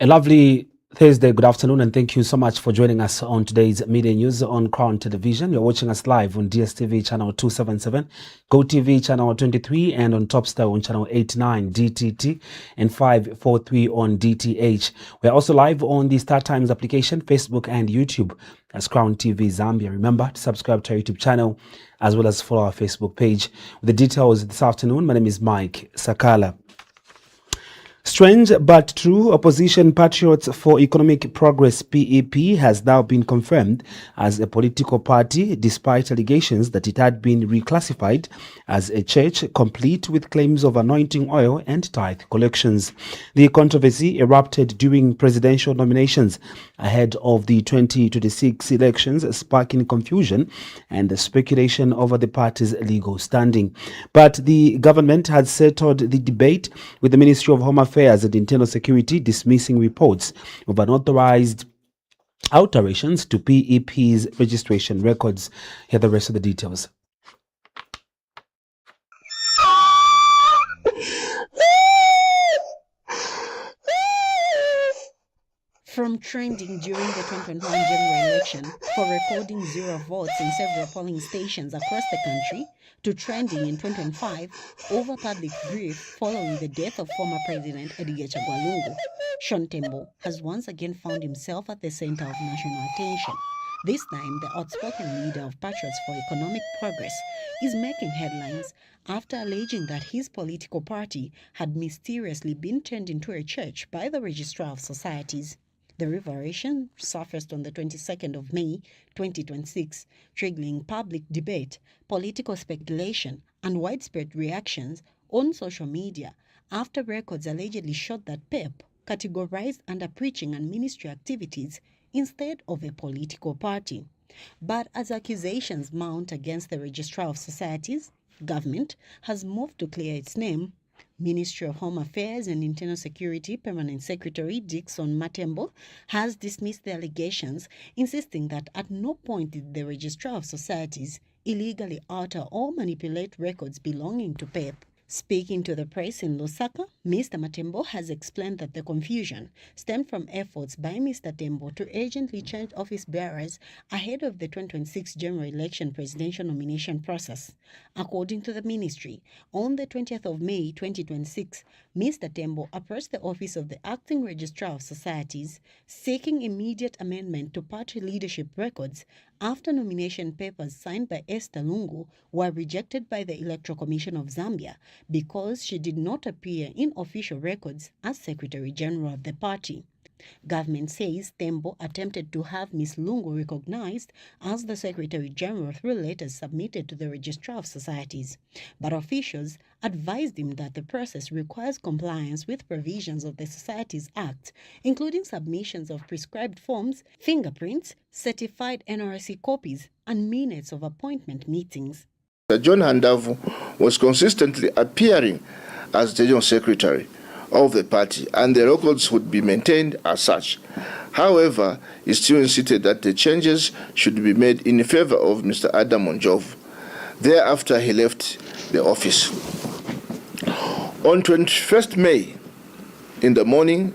A lovely Thursday, good afternoon, and thank you so much for joining us on today's media news on Crown Television. You're watching us live on DSTV channel 277, GoTV channel 23, and on Topstar on channel 89 DTT and 543 on DTH. We're also live on the Star Times application, Facebook, and YouTube as CrownTVZambia. Remember to subscribe to our YouTube channel as well as follow our Facebook page. With the details this afternoon, my name is Mike Sakala. Strange but true, Opposition Patriots for Economic Progress (PEP) has now been confirmed as a political party despite allegations that it had been reclassified as a church, complete with claims of anointing oil and tithe collections. The controversy erupted during presidential nominations ahead of the 2026 elections, sparking confusion and speculation over the party's legal standing. But the government had settled the debate, with the Ministry of Home Affairs and Internal Security dismissing reports of unauthorized alterations to PEP's registration records. Here are the rest of the details. From trending during the 2021 general election for recording zero votes in several polling stations across the country, to trending in 2025 over public grief following the death of former President Edgar Chagwa, Sean Tembo has once again found himself at the center of national attention. This time, the outspoken leader of Patriots for Economic Progress is making headlines after alleging that his political party had mysteriously been turned into a church by the Registrar of Societies. The revelation surfaced on the 22nd of May, 2026, triggering public debate, political speculation, and widespread reactions on social media after records allegedly showed that PEP categorized under preaching and ministry activities instead of a political party. But as accusations mount against the Registrar of Societies, government has moved to clear its name. Ministry of Home Affairs and Internal Security Permanent Secretary Dickson Matembo has dismissed the allegations, insisting that at no point did the Registrar of Societies illegally alter or manipulate records belonging to PEP. Speaking to the press in Lusaka, Mr. Matembo has explained that the confusion stemmed from efforts by Mr. Tembo to urgently change office bearers ahead of the 2026 general election presidential nomination process. According to the ministry, on the 20th of May 2026, Mr. Tembo approached the office of the acting Registrar of Societies, seeking immediate amendment to party leadership records after nomination papers signed by Esther Lungu were rejected by the Electoral Commission of Zambia because she did not appear in official records as Secretary General of the party. Government says Tembo attempted to have Ms. Lungu recognized as the Secretary General through letters submitted to the Registrar of Societies, but officials advised him that the process requires compliance with provisions of the Societies Act, including submissions of prescribed forms, fingerprints, certified NRC copies, and minutes of appointment meetings. John Handavu was consistently appearing as the General Secretary of the party, and the records would be maintained as such. However, he still insisted that the changes should be made in favor of Mr. Adam Onjovu. Thereafter, he left the office. On 21st May, in the morning,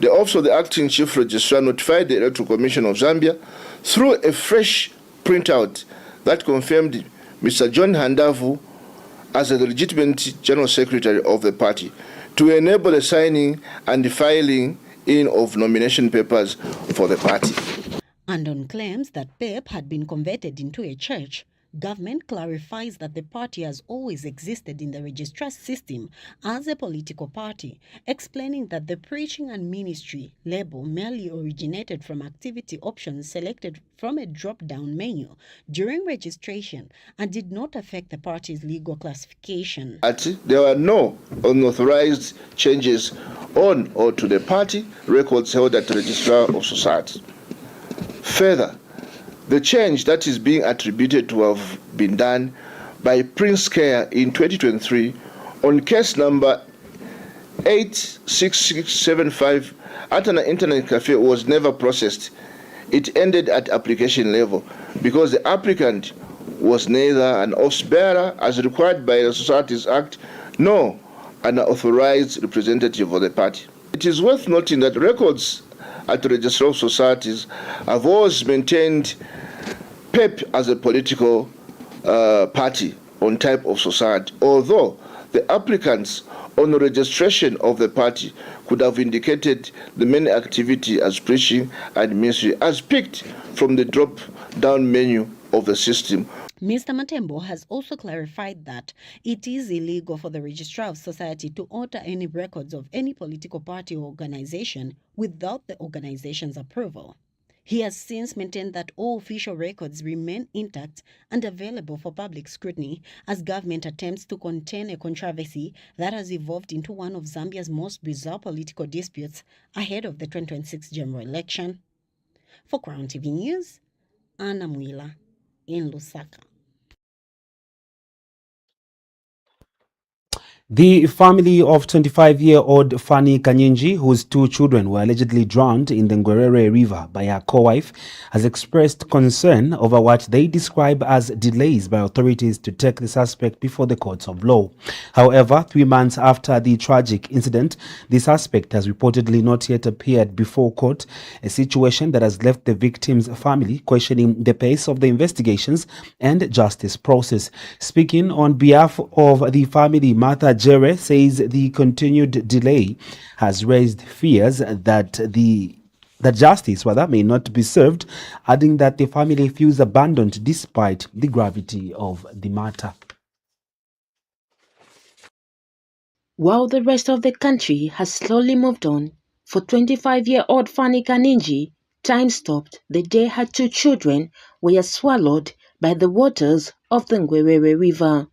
the Office of the Acting Chief Registrar notified the Electoral Commission of Zambia through a fresh printout that confirmed Mr. John Handavu as the legitimate General Secretary of the party, to enable the signing and the filing in of nomination papers for the party. And on claims that PEP had been converted into a church, government clarifies that the party has always existed in the registrar system as a political party, explaining that the preaching and ministry label merely originated from activity options selected from a drop-down menu during registration and did not affect the party's legal classification. There were no unauthorized changes on or to the party records held at the Registrar of Society. Further, the change that is being attributed to have been done by Prince Care in 2023 on case number 86675 at an internet cafe was never processed. It ended at application level because the applicant was neither an office bearer as required by the Societies Act nor an authorized representative of the party. It is worth noting that records at the Registrar of Societies have always maintained PEP as a political party on type of society, although the applicants on the registration of the party could have indicated the main activity as preaching and ministry as picked from the drop-down menu of the system. Mr. Matembo has also clarified that it is illegal for the Registrar of Society to alter any records of any political party or organization without the organization's approval. He has since maintained that all official records remain intact and available for public scrutiny as government attempts to contain a controversy that has evolved into one of Zambia's most bizarre political disputes ahead of the 2026 general election. For Crown TV News, Anna Mwila in Lusaka. The family of 25-year-old Fanny Kanyinji, whose two children were allegedly drowned in the Ngwerere River by her co-wife, has expressed concern over what they describe as delays by authorities to take the suspect before the courts of law. However, 3 months after the tragic incident, the suspect has reportedly not yet appeared before court, a situation that has left the victim's family questioning the pace of the investigations and justice process. Speaking on behalf of the family, Martha Jere says the continued delay has raised fears that justice may not be served, adding that the family feels abandoned despite the gravity of the matter. While the rest of the country has slowly moved on, for 25-year-old Fanny Kanyinji, time stopped the day her two children were swallowed by the waters of the Ngwerere River.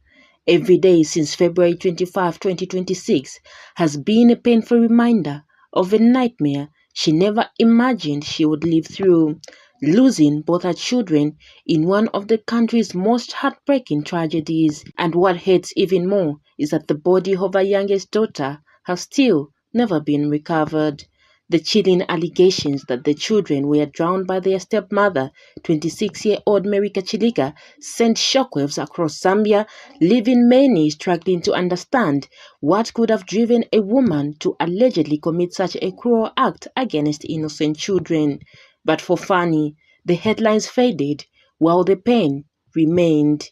Every day since February 25, 2026 has been a painful reminder of a nightmare she never imagined she would live through, losing both her children in one of the country's most heartbreaking tragedies. And what hurts even more is that the body of her youngest daughter has still never been recovered. The chilling allegations that the children were drowned by their stepmother, 26-year-old Mary Kachilika, sent shockwaves across Zambia, leaving many struggling to understand what could have driven a woman to allegedly commit such a cruel act against innocent children. But for Fanny, the headlines faded while the pain remained.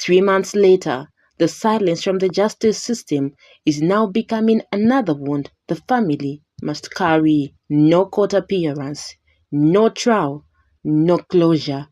3 months later, the silence from the justice system is now becoming another wound the family must carry. No court appearance, no trial, no closure,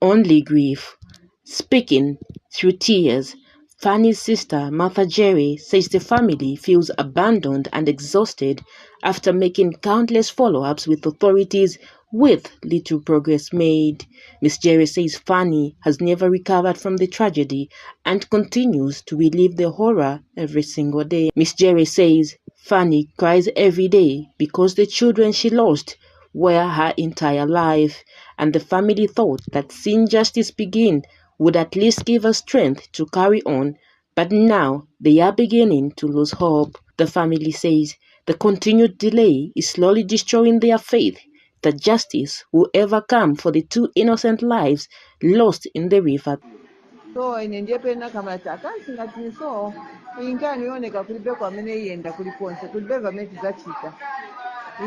only grief. Speaking through tears, Fanny's sister, Martha Jerry, says the family feels abandoned and exhausted after making countless follow-ups with authorities with little progress made. Ms. Jerry says Fanny has never recovered from the tragedy and continues to relive the horror every single day. Ms. Jerry says Fanny cries every day because the children she lost were her entire life, and the family thought that seeing justice begin would at least give her strength to carry on, but now they are beginning to lose hope. The family says the continued delay is slowly destroying their faith that justice will ever come for the two innocent lives lost in the river. So inendependa kama takansinga so ingani yoneka kulibe kwa mene yenda kuliponse kulibe vameti zachita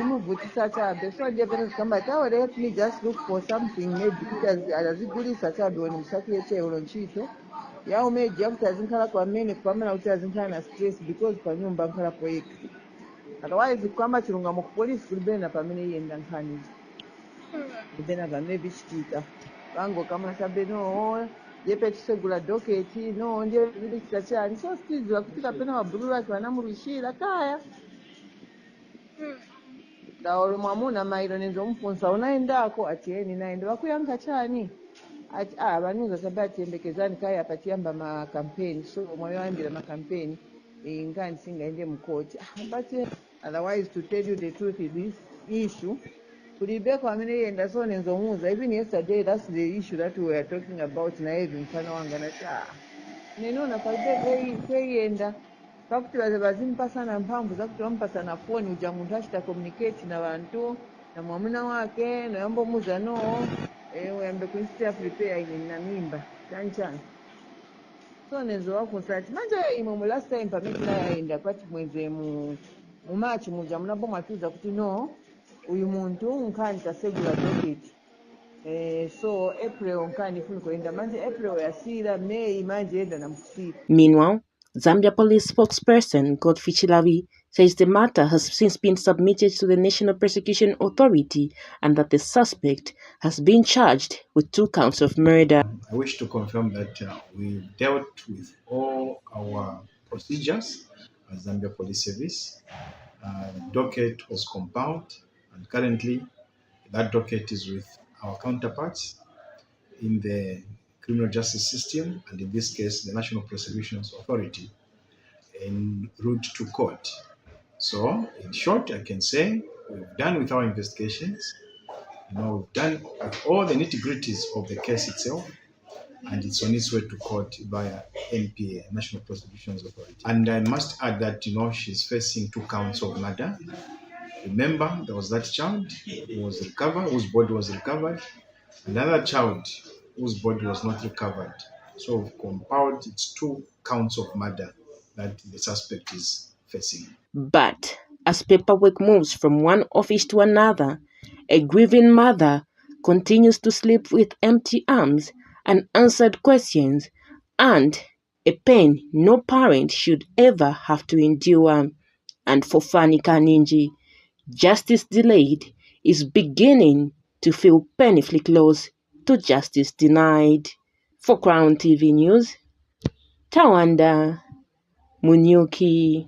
imuvutisa chabe so ndependa kama tawe let me just look for something maybe because azigulisa chabe woni msaki yeche ulonchito ya umeji yakuti azinkhala kwa mene kupamana kuti azinkhala na stress because pa nyumba nkhala poyeka otherwise kwamba chilungamo ku police kulibe na pamene yenda nkhani ndena vamebi chitika vango kama chabe no yepe tisegula doketi no ndiye vili kitachani so sizwa kuti kapena mabhuru wake vanamurishira kaya daolo mwamuna mailo nenzomufunsa unaendako atieni naende vakuyanka chani ati vanuza sabe atiyembekezani kaya apatiyamba makampeni so mwayoambira makampeni ngani singaende mukoti but otherwise to tell you the truth is this issue kulibeko amene yenda so nenzomuza even yesterday that's the issue that we were talking about na even mfano wanga na nenona palibeko yenda pakuti vazimpasana mphamvu zakuti vampasana foni uja munthu achita communicate na vantu na mwamuna wake noyambomuza no uyambe kuinsitia prepare ine na mimba chanchani so nenzo wakunsati manje imwe mu last time pamene tinayenda kwati mweze mu mu Maachi muja munabo mwatuza kuti no uyu muntu nkani tasegula docket. So April nkani funi kwenda manje April yasira May manje enda na mkusira. Meanwhile, Zambia police spokesperson Godfrey Chilawi says the matter has since been submitted to the National Prosecution Authority and that the suspect has been charged with 2 counts of murder. I wish to confirm that we dealt with all our procedures as Zambia Police Service. Docket was compiled, and currently that docket is with our counterparts in the criminal justice system, and in this case, the National Prosecution Authority, en route to court. So, in short, I can say we've done with our investigations. We've done with all the nitty-gritties of the case itself, and it's on its way to court via NPA, National Prosecution Authority. And I must add that, she's facing 2 counts of murder. Remember, there was that child who was recovered, whose body was recovered, another child whose body was not recovered. So we've compiled it's 2 counts of murder that the suspect is facing. But as paperwork moves from one office to another, a grieving mother continues to sleep with empty arms, unanswered questions, and a pain no parent should ever have to endure. And for Fanny Kaninji, justice delayed is beginning to feel painfully close to justice denied. For Crown TV News, Tawanda Munyuki.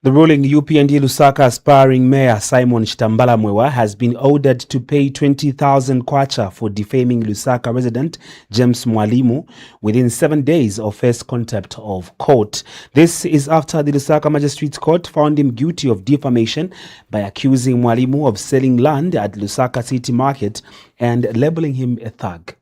The ruling UPND Lusaka aspiring mayor Simon Chitambala Mwewa has been ordered to pay 20,000 kwacha for defaming Lusaka resident James Mwalimu within 7 days of first contempt of court. This is after the Lusaka Magistrates Court found him guilty of defamation by accusing Mwalimu of selling land at Lusaka City Market and labeling him a thug.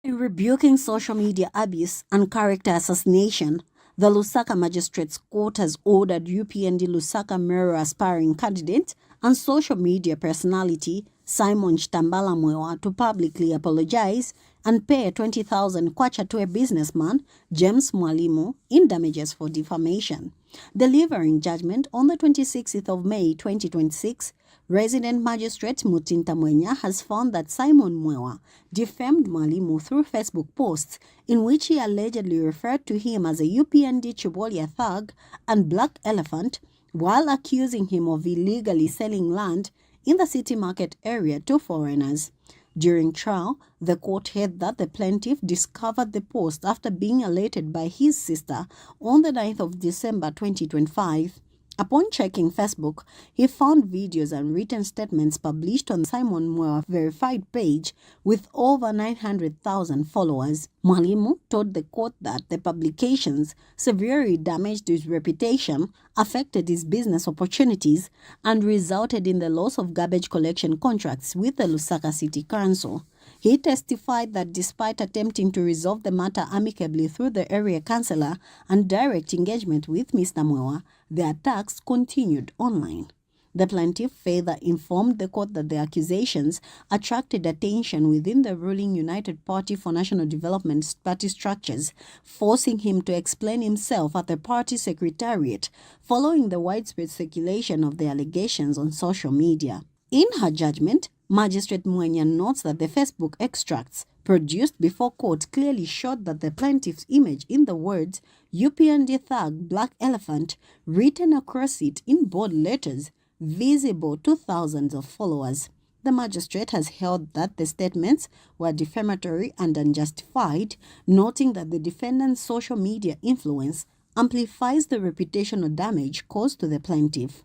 In rebuking social media abuse and character assassination, the Lusaka Magistrates Court has ordered UPND Lusaka mayoral aspiring candidate and social media personality Simon Chitambala Mwewa to publicly apologize and pay 20,000 kwacha to a businessman, James Mwalimu, in damages for defamation. Delivering judgment on the 26th of May 2026, Resident Magistrate Mutinta Mwenya has found that Simon Mwewa defamed Mwalimu through Facebook posts in which he allegedly referred to him as a UPND Chibolia thug and black elephant while accusing him of illegally selling land in the city market area to foreigners. During trial, the court held that the plaintiff discovered the post after being alerted by his sister on the 9th of December 2025. Upon checking Facebook, he found videos and written statements published on Simon Mwewa verified page with over 900,000 followers. Mwalimu told the court that the publications severely damaged his reputation, affected his business opportunities, and resulted in the loss of garbage collection contracts with the Lusaka City Council. He testified that despite attempting to resolve the matter amicably through the area councillor and direct engagement with Mr. Mwewa, the attacks continued online. The plaintiff further informed the court that the accusations attracted attention within the ruling United Party for National Development party structures, forcing him to explain himself at the party secretariat following the widespread circulation of the allegations on social media. In her judgment, Magistrate Mwenya notes that the Facebook extracts produced before court clearly showed that the plaintiff's image in the words UPND Thug Black Elephant written across it in bold letters, visible to thousands of followers. The magistrate has held that the statements were defamatory and unjustified, noting that the defendant's social media influence amplifies the reputational damage caused to the plaintiff.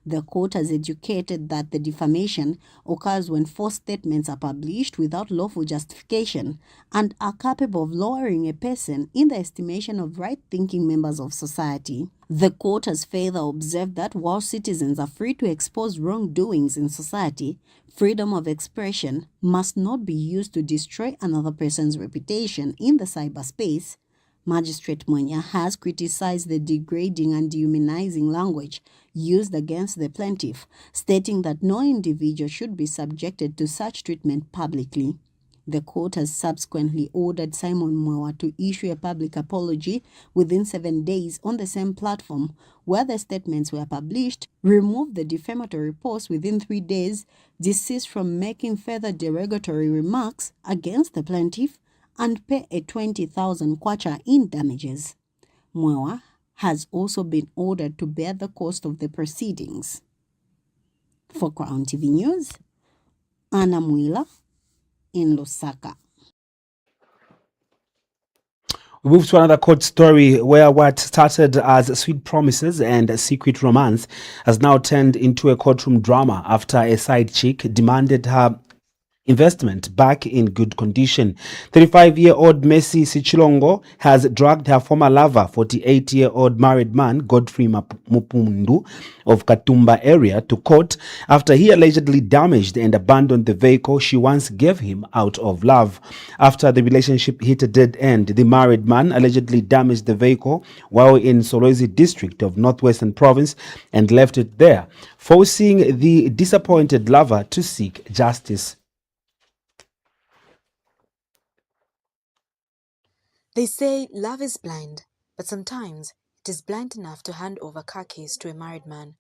The court has educated that the defamation occurs when false statements are published without lawful justification and are capable of lowering a person in the estimation of right-thinking members of society. The court has further observed that while citizens are free to expose wrongdoings in society, freedom of expression must not be used to destroy another person's reputation in the cyberspace. Magistrate Mwenya has criticized the degrading and dehumanizing language used against the plaintiff, stating that no individual should be subjected to such treatment publicly. The court has subsequently ordered Simon Mwawa to issue a public apology within 7 days on the same platform where the statements were published, remove the defamatory post within 3 days, desist from making further derogatory remarks against the plaintiff, and pay a 20,000 kwacha in damages. Mwawa has also been ordered to bear the cost of the proceedings. For Crown TV News, Anna Mwila in Lusaka. We move to another court story where what started as sweet promises and a secret romance has now turned into a courtroom drama after a side chick demanded her investment back in good condition. 35-year-old Messi Sichilongo has dragged her former lover, 48-year-old married man Godfrey Mupundu of Katumba area, to court after he allegedly damaged and abandoned the vehicle she once gave him out of love. After the relationship hit a dead end, the married man allegedly damaged the vehicle while in Solwezi district of Northwestern Province and left it there, forcing the disappointed lover to seek justice. They say love is blind, but sometimes it is blind enough to hand over car keys to a married man.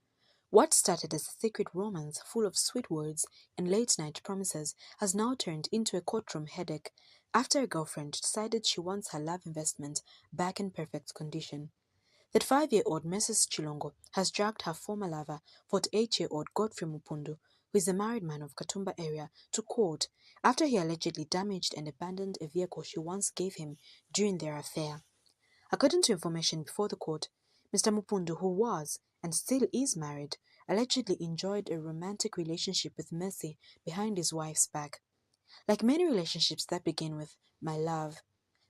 What started as a secret romance full of sweet words and late-night promises has now turned into a courtroom headache after a girlfriend decided she wants her love investment back in perfect condition. That 5-year-old Mrs. Chilongo has dragged her former lover, 48-year-old Godfrey Mupundu, who is a married man of Katumba area, to court after he allegedly damaged and abandoned a vehicle she once gave him during their affair. According to information before the court, Mr. Mupundu, who was and still is married, allegedly enjoyed a romantic relationship with Mercy behind his wife's back. Like many relationships that begin with "my love,"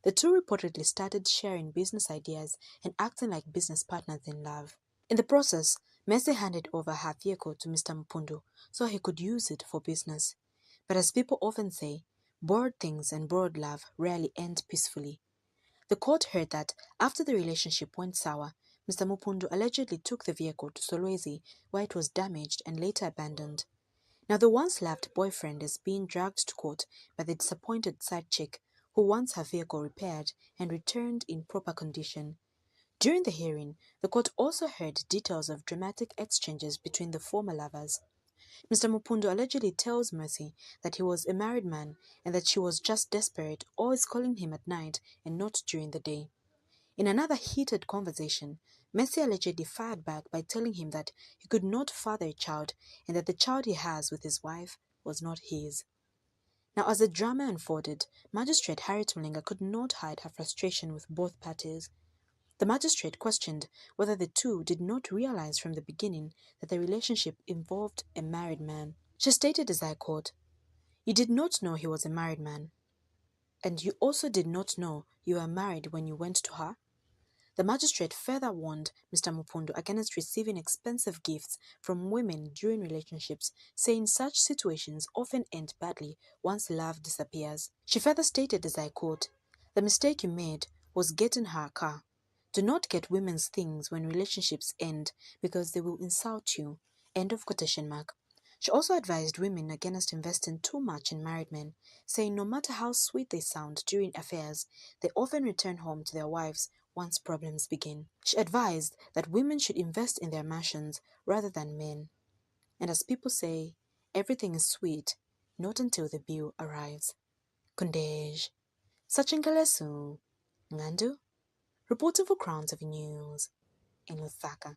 the two reportedly started sharing business ideas and acting like business partners in love. In the process, Mercy handed over her vehicle to Mr. Mupundu so he could use it for business. But as people often say, borrowed things and borrowed love rarely end peacefully. The court heard that after the relationship went sour, Mr. Mupundu allegedly took the vehicle to Solwezi where it was damaged and later abandoned. Now the once-loved boyfriend is being dragged to court by the disappointed side chick who wants her vehicle repaired and returned in proper condition. During the hearing, the court also heard details of dramatic exchanges between the former lovers. Mr. Mupundu allegedly tells Mercy that he was a married man and that she was just desperate, always calling him at night and not during the day. In another heated conversation, Mercy allegedly fired back by telling him that he could not father a child and that the child he has with his wife was not his. Now, as the drama unfolded, Magistrate Harriet Mlinga could not hide her frustration with both parties. The magistrate questioned whether the two did not realize from the beginning that the relationship involved a married man. She stated as I quote, "You did not know he was a married man, and you also did not know you were married when you went to her?" The magistrate further warned Mr. Mupundu against receiving expensive gifts from women during relationships, saying such situations often end badly once love disappears. She further stated as I quote, "The mistake you made was getting her a car. Do not get women's things when relationships end because they will insult you." End of quotation mark. She also advised women against investing too much in married men, saying no matter how sweet they sound during affairs, they often return home to their wives once problems begin. She advised that women should invest in their mansions rather than men. And as people say, everything is sweet, not until the bill arrives. Kundej. Sachinkalesu. Ngandu. Reporting for Crown TV News in Lusaka.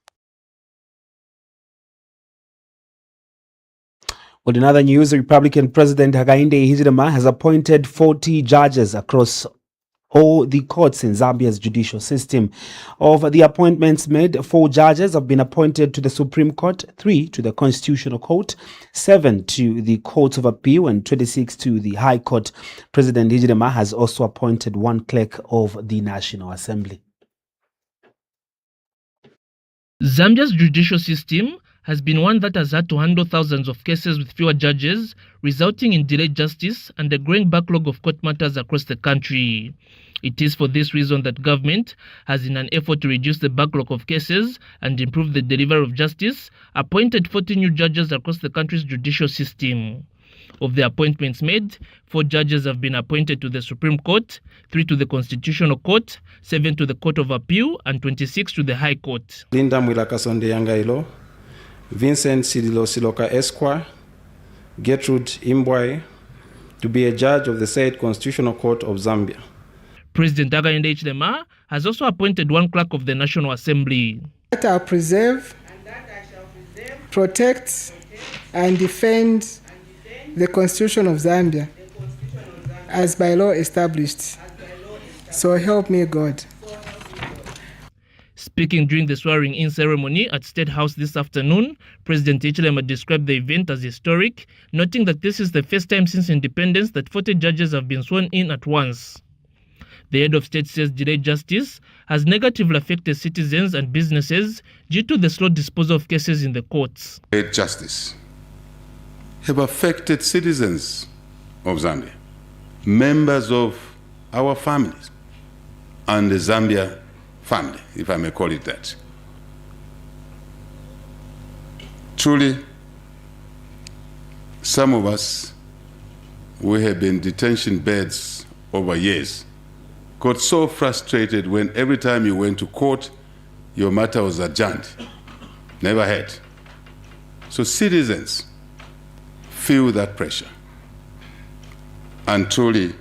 Well, in other news, Republican President Hakainde Hichilema has appointed 40 judges across all the courts in Zambia's judicial system. Of the appointments made, 4 judges have been appointed to the Supreme Court, 3 to the Constitutional Court, 7 to the Court of Appeal, and 26 to the High Court. President Hichilema has also appointed 1 clerk of the National Assembly. Zambia's judicial system has been one that has had to handle thousands of cases with fewer judges, resulting in delayed justice and a growing backlog of court matters across the country. It is for this reason that government has, in an effort to reduce the backlog of cases and improve the delivery of justice, appointed 40 new judges across the country's judicial system. Of the appointments made, 4 judges have been appointed to the Supreme Court, 3 to the Constitutional Court, 7 to the Court of Appeal, and 26 to the High Court. Linda Mwilakasonde Yangailo, Vincent Sidilo Siloka Esquire, Gertrude Imbwai, to be a judge of the said Constitutional Court of Zambia. President Hakainde Hichilema has also appointed 1 clerk of the National Assembly. That I preserve, protect, and defend the Constitution of Zambia as by law established. So help me God. Speaking during the swearing-in ceremony at State House this afternoon, President Hichilema described the event as historic, noting that this is the first time since independence that 40 judges have been sworn in at once. The head of state says delayed justice has negatively affected citizens and businesses due to the slow disposal of cases in the courts. Delayed justice have affected citizens of Zambia, members of our families, and the Zambia family, if I may call it that. Truly, some of us, we have been detention beds over years, got so frustrated when every time you went to court, your matter was adjourned. Never had. So citizens feel that pressure. And truly,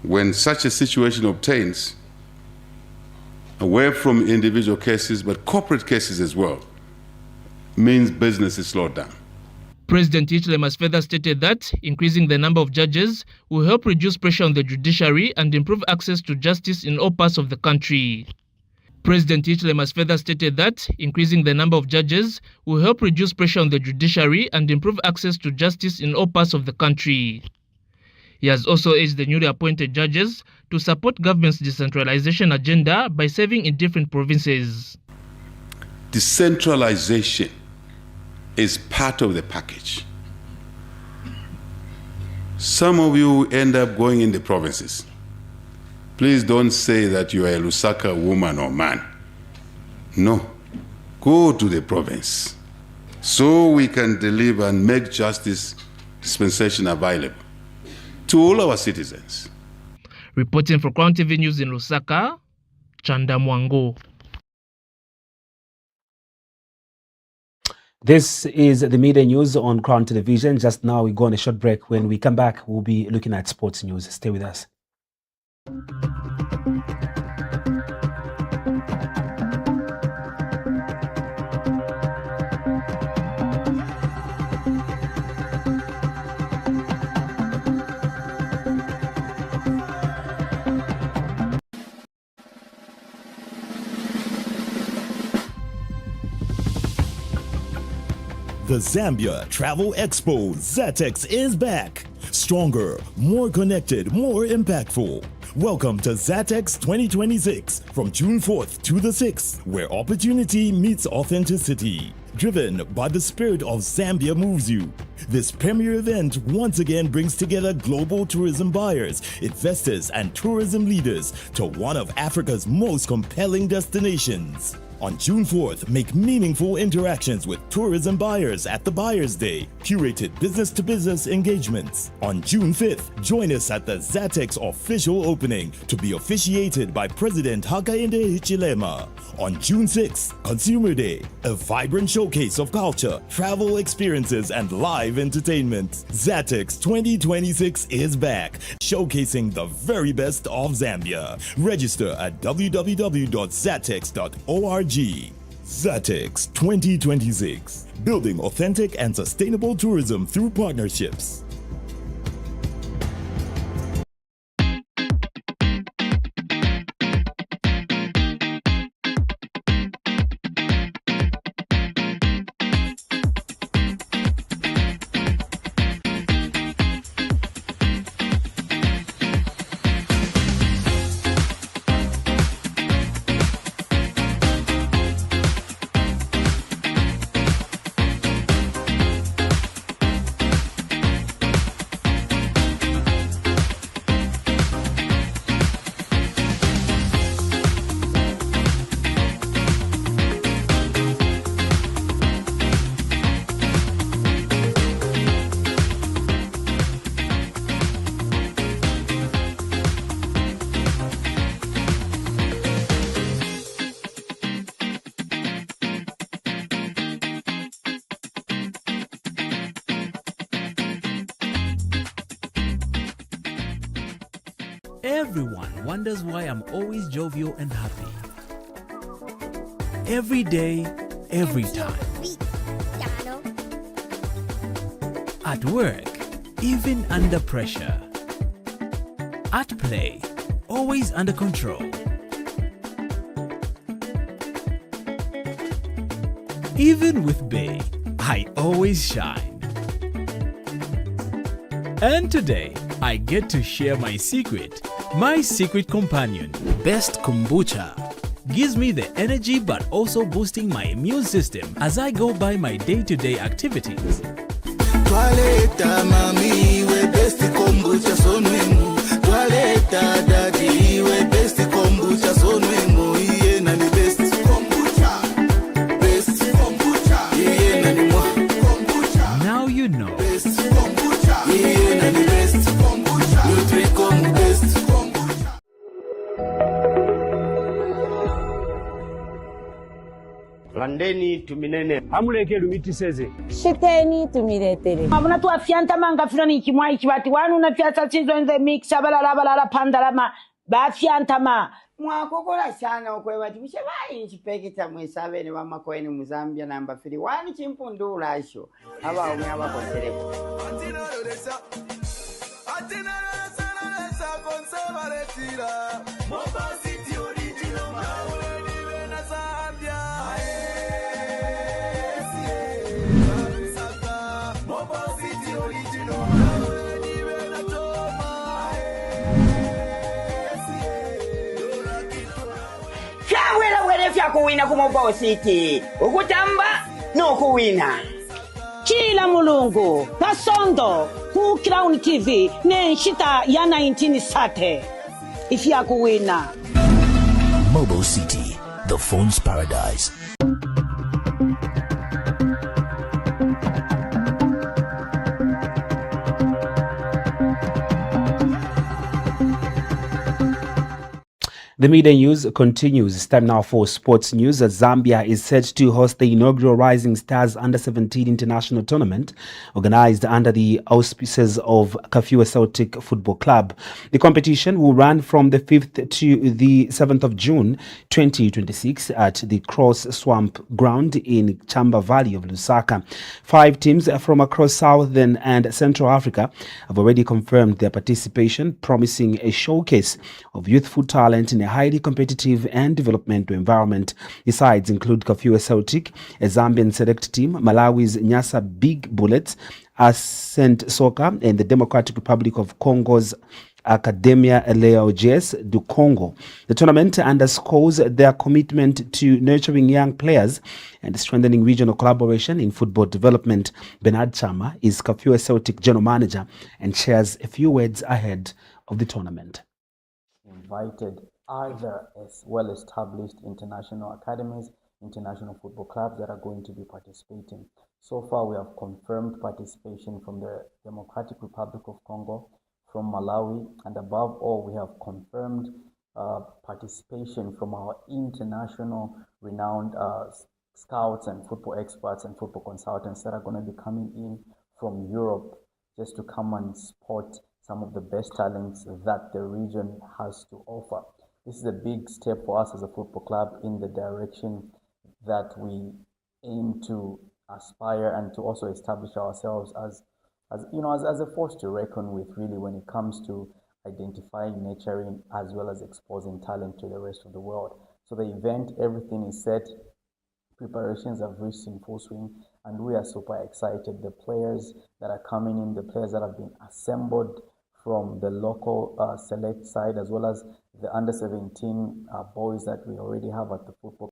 when such a situation obtains, away from individual cases, but corporate cases as well, means business is slowed down. President Hichilema has further stated that increasing the number of judges will help reduce pressure on the judiciary and improve access to justice in all parts of the country. President Hichilema has further stated that increasing the number of judges will help reduce pressure on the judiciary and improve access to justice in all parts of the country. He has also urged the newly appointed judges to support government's decentralization agenda by serving in different provinces. Decentralization is part of the package. Some of you end up going in the provinces. Please don't say that you are a Lusaka woman or man. No, go to the province so we can deliver and make justice dispensation available to all our citizens. Reporting for Crown TV News in Lusaka, Chanda Mwango. This is the media news on Crown Television. Just now we go on a short break. When we come back, we'll be looking at sports news. Stay with us. The Zambia Travel Expo ZATEX is back. Stronger, more connected, more impactful. Welcome to ZATEX 2026 from June 4th to the 6th, where opportunity meets authenticity. Driven by the spirit of Zambia moves you. This premier event once again brings together global tourism buyers, investors, and tourism leaders to one of Africa's most compelling destinations. On June 4th, make meaningful interactions with tourism buyers at the Buyers Day, curated business-to-business engagements. On June 5th, join us at the ZATEX official opening to be officiated by President Hakainde Hichilema. On June 6th, Consumer Day, a vibrant showcase of culture, travel experiences, and live entertainment. ZATEX 2026 is back, showcasing the very best of Zambia. Register at www.zatex.org. ZATEX 2026, building authentic and sustainable tourism through partnerships. Everyone wonders why I'm always jovial and happy. Every day, every time. At work, even under pressure. At play, always under control. Even with Bay, I always shine. And today, I get to share my secret companion, Best Kombucha. Gives me the energy but also boosting my immune system as I go by my day-to-day activities. Toileta mami, we best kombucha sonwemu. Toileta daddy, we best kombucha sonwemu. Iye na ni best kombucha. Best kombucha. Iye na ni mo kombucha. Now you know. Best kombucha. Iye na ni best kombucha. Nutricom best kombucha. Landeni tuminene. Amuleke lumitiseze. Shiteni tumiretere. Mabuna tu afianta manga filoni kimwa ikibati wanu na fiata chizo in the mix balala pandalama ba fianta ma. Mwakokola sana okwebati mshabayi nchipekita mwesabene bamakoeni mu Zambia namba 3 wani chimpundula asho aba umwe abakosereko. Kuwina kumobo city ukutamba no kuwina Chila mulungu pasondo ku Crown TV ne nshita ya 19 sate ifya kuwina Mobile City, the phone's paradise. The media news continues. It's time now for sports news. Zambia is set to host the inaugural Rising Stars Under-17 International Tournament, organized under the auspices of Kafue Celtic Football Club. The competition will run from the 5th to the 7th of June 2026 at the Cross Swamp Ground in Chamba Valley of Lusaka. 5 teams from across Southern and Central Africa have already confirmed their participation, promising a showcase of youthful talent in a highly competitive and developmental environment. The sides include Kafue Celtic, a Zambian select team, Malawi's Nyasa Big Bullets, Ascent Soccer, and the Democratic Republic of Congo's Academia Leoges du Congo. The tournament underscores their commitment to nurturing young players and strengthening regional collaboration in football development. Bernard Chama is Kafue Celtic general manager and shares a few words ahead of the tournament. Invited other as well-established international academies, international football clubs that are going to be participating. So far, we have confirmed participation from the Democratic Republic of Congo, from Malawi, and above all, we have confirmed participation from our international renowned scouts and football experts and football consultants that are going to be coming in from Europe just to come and spot some of the best talents that the region has to offer. This is a big step for us as a football club in the direction that we aim to aspire and to also establish ourselves as a force to reckon with, really, when it comes to identifying, nurturing, as well as exposing talent to the rest of the world. So the event, everything is set. Preparations have reached in full swing, and we are super excited. The players that are coming in, the players that have been assembled from the local select side, as well as the under-17 boys that we already have at the football.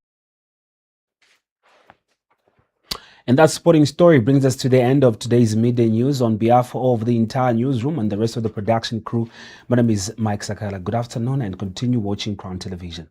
And that sporting story brings us to the end of today's midday news. On behalf of the entire newsroom and the rest of the production crew, my name is Mike Sakala. Good afternoon and continue watching Crown Television.